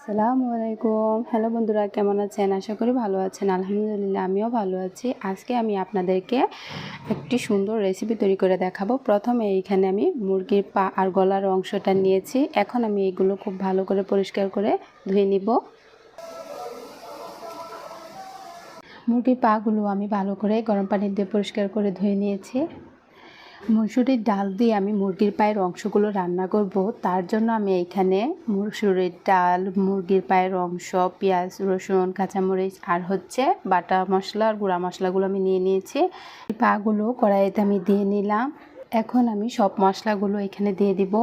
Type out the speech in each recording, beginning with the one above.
আসসালামু আলাইকুম। হ্যালো বন্ধুরা, কেমন আছেন? আশা করি ভালো আছেন। আলহামদুলিল্লাহ আমিও ভালো আছি। আজকে আমি আপনাদেরকে একটি সুন্দর রেসিপি তৈরি করে দেখাবো। প্রথমে এইখানে আমি মুরগির পা আর গলার অংশটা নিয়েছি। এখন আমি এগুলো খুব ভালো করে পরিষ্কার করে ধুয়ে নিব। মুরগির পাগুলো আমি ভালো করে গরম পানি দিয়ে পরিষ্কার করে ধুয়ে নিয়েছি। মসুরির ডাল দিয়ে আমি মুরগির পায়ের অংশগুলো রান্না করব। তার জন্য আমি এইখানে মসুরির ডাল, মুরগির পায়ের অংশ, পেঁয়াজ, রসুন, কাঁচামরিচ আর বাটা মশলা আর গুঁড়া মশলাগুলো আমি নিয়ে নিয়েছি। পাগুলো কড়াইতে আমি দিয়ে নিলাম। এখন আমি সব মশলাগুলো এখানে দিয়ে দিব।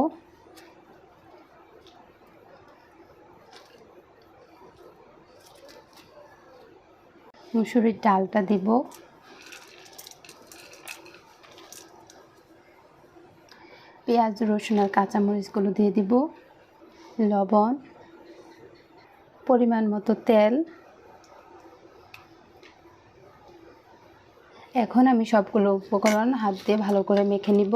মসুরির ডালটা দিব, পেঁয়াজ, রসুন আর কাঁচামরিচগুলো দিয়ে দিব, লবণ, পরিমাণ মতো তেল। এখন আমি সবগুলো উপকরণ হাত দিয়ে ভালো করে মেখে নিব।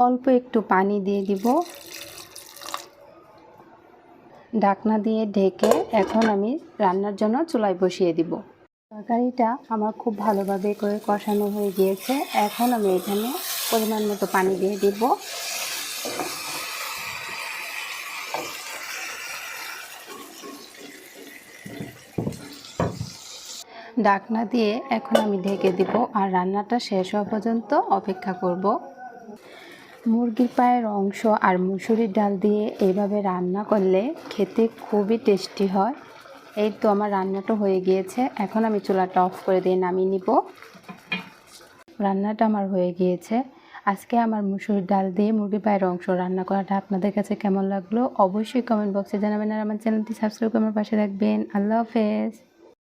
অল্প একটু পানি দিয়ে দিব, ঢাকনা দিয়ে ঢেকে এখন আমি রান্নার জন্য চুলায় বসিয়ে দিব। তরকারিটা আমার খুব ভালোভাবে করে কষানো হয়ে গিয়েছে। এখন আমি এখানে পরিমাণ মতো পানি দিয়ে দিব। ঢাকনা দিয়ে এখন আমি ঢেকে দিব আর রান্নাটা শেষ হওয়া পর্যন্ত অপেক্ষা করব। মুরগির পায়ের অংশ আর মুসুরির ডাল দিয়ে এইভাবে রান্না করলে খেতে খুবই টেস্টি হয়। এই তো আমার রান্নাটা হয়ে গিয়েছে। এখন আমি চুলাটা অফ করে দিয়ে নামিয়ে নিব। রান্নাটা আমার হয়ে গিয়েছে। আজকে আমার মুসুরির ডাল দিয়ে মুরগির পায়ের অংশ রান্না করাটা আপনাদের কাছে কেমন লাগলো অবশ্যই কমেন্ট বক্সে জানাবেন আর আমার চ্যানেলটি সাবস্ক্রাইব করে আমার পাশে রাখবেন। আল্লাহ হাফেজ।